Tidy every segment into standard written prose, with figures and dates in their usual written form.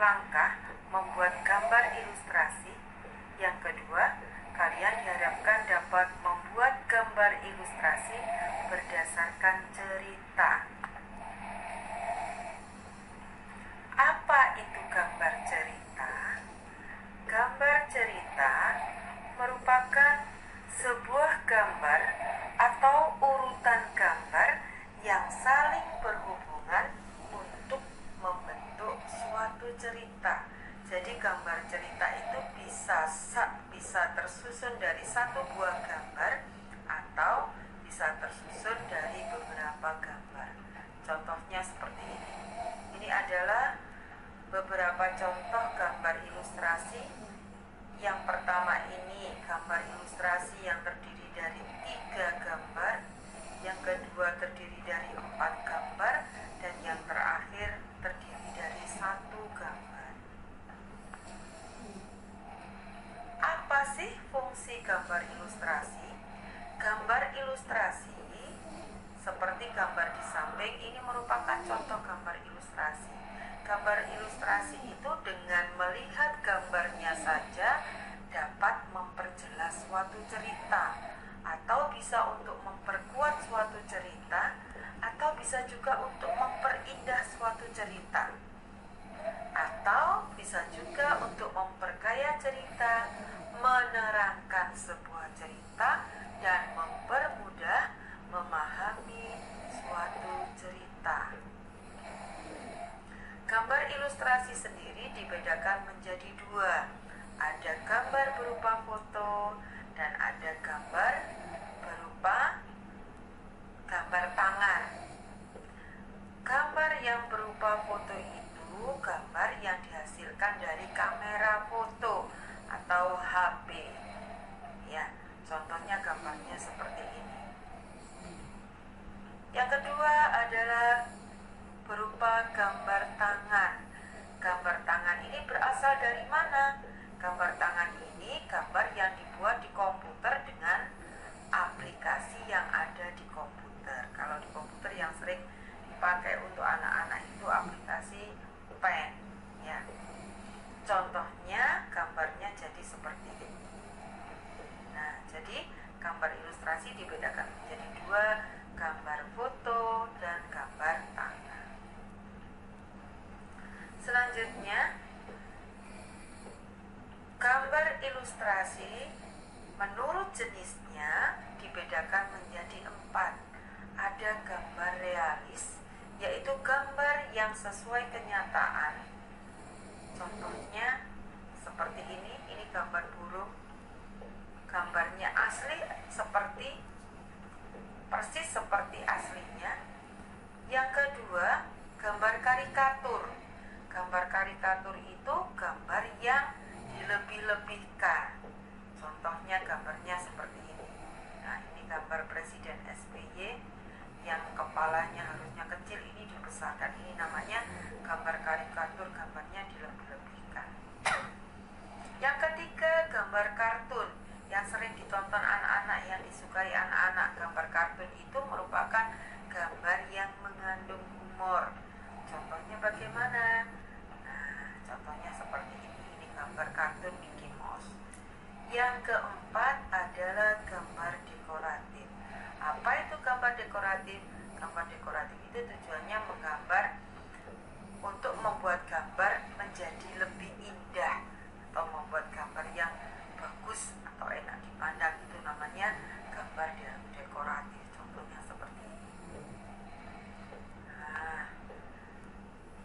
langkah membuat gambar ilustrasi. Yang kedua, kalian diharapkan dapat membuat gambar ilustrasi berdasarkan cerita. Apa itu gambar cerita? Gambar cerita merupakan sebuah gambar atau urutan gambar yang saling berhubungan untuk membentuk suatu cerita. Jadi gambar cerita itu bisa tersusun dari satu buah gambar atau bisa tersusun dari beberapa gambar. Contohnya seperti ini. Ini adalah beberapa contoh gambar ilustrasi. Yang pertama ini gambar ilustrasi yang terdiri dari 3 gambar, yang kedua terdiri dari 4 gambar, dan yang terakhir terdiri dari 1 gambar. Apa sih fungsi gambar ilustrasi? Gambar ilustrasi seperti gambar di samping ini merupakan contoh gambar ilustrasi. Gambar ilustrasi itu dengan melihat gambarnya saja dapat memperjelas suatu cerita, atau bisa untuk memperkuat suatu cerita, atau bisa juga untuk memperindah suatu cerita, atau bisa juga untuk memperkaya cerita, menerangkan sebuah cerita, dan mempermudah memahami suatu cerita. Gambar ilustrasi sendiri dibedakan menjadi 2. Ada gambar berupa foto dan ada gambar berupa gambar tangan. Gambar yang berupa foto itu gambar yang dihasilkan dari kamera foto atau HP. Ya, contohnya gambarnya seperti ini. Yang kedua adalah berupa gambar tangan. Gambar tangan ini berasal dari mana? Gambar tangan ini gambar yang dibuat di komputer dengan aplikasi yang ada di komputer. Kalau di komputer yang sering dipakai untuk anak-anak itu aplikasi pen, ya. Contohnya gambarnya jadi seperti ini. Nah, jadi gambar ilustrasi dibedakan menjadi 2, gambar foto dan gambar tangan. Selanjutnya, gambar ilustrasi menurut jenisnya dibedakan menjadi 4. Ada gambar realis, yaitu gambar yang sesuai kenyataan. Contohnya seperti ini gambar burung. Gambarnya asli persis seperti aslinya. Yang kedua, gambar karikatur. Gambar karikatur itu gambar yang dilebih-lebihkan. Contohnya gambarnya seperti ini. Nah, ini gambar Presiden SBY yang kepalanya harusnya kecil, ini dibesarkan. Ini namanya gambar karikatur, gambarnya dilebih-lebihkan. Yang ketiga, gambar kartun yang sering ditonton anak-anak, yang disukai anak-anak. Gambar kartun itu merupakan gambar yang mengandung humor. Contohnya bagaimana? Nah, contohnya seperti ini. Ini gambar kartun Mickey Mouse. Yang keempat adalah gambar dekoratif. Apa itu gambar dekoratif? Gambar dekoratif itu tujuannya menggambar untuk membuat gambar menjadi lebih indah, atau membuat gambar yang bagus atau enak dipandang. Itu namanya gambar dekoratif. Contohnya seperti ini. Nah,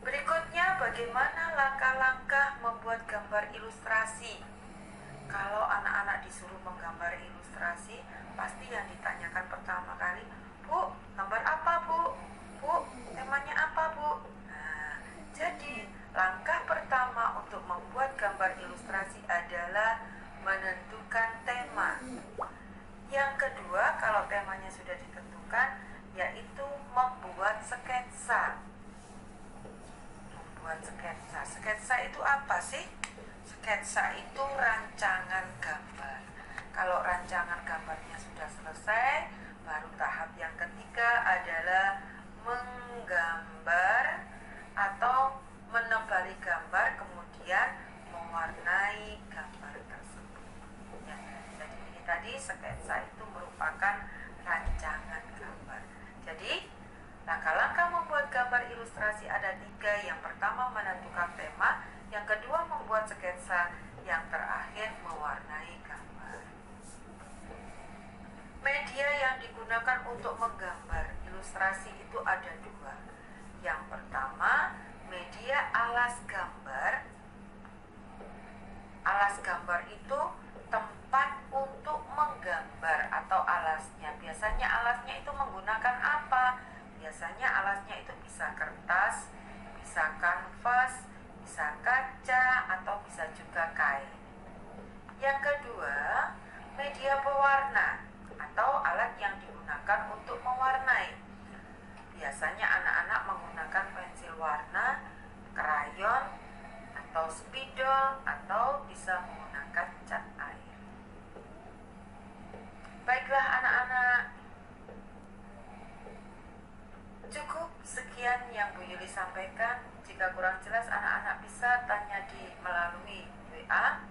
berikutnya bagaimana langkah-langkah membuat gambar ilustrasi. Kalau anak-anak disuruh menggambar ilustrasi, pasti yang ditanyakan pertama kali, Bu, gambar apa Bu? Bu, temanya apa Bu? Nah, jadi langkah pertama untuk membuat gambar ilustrasi adalah menentukan tema. Yang kedua, kalau temanya sudah ditentukan, yaitu membuat sketsa. Membuat sketsa. Sketsa itu apa sih? Sketsa itu rancangan gambar. Kalau rancangan gambarnya sudah selesai, baru tahap yang ketiga adalah menggambar atau menebali gambar, kemudian ilustrasi itu ada dua. Yang pertama, media alas gambar. Alas gambar itu tempat untuk menggambar atau alasnya. Biasanya alasnya itu menggunakan apa? Biasanya alasnya itu bisa kertas, bisa kanvas, bisa kaca, atau bisa juga kain. Yang kedua, media pewarna atau alat yang digunakan untuk mewarnai. Biasanya anak-anak menggunakan pensil warna, krayon, atau spidol, atau bisa menggunakan cat air. Baiklah anak-anak, cukup sekian yang Bu Yuli sampaikan. Jika kurang jelas anak-anak bisa tanya melalui WA.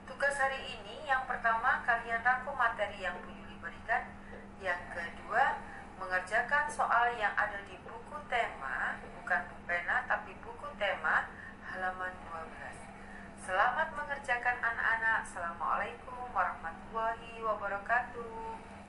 Tugas hari ini yang pertama, kalian rangkum materi yang Bu Yuli berikan. Yang kedua, mengerjakan soal yang ada di buku tema, bukan buku pena tapi buku tema halaman 12. Selamat mengerjakan anak-anak. Assalamualaikum warahmatullahi wabarakatuh.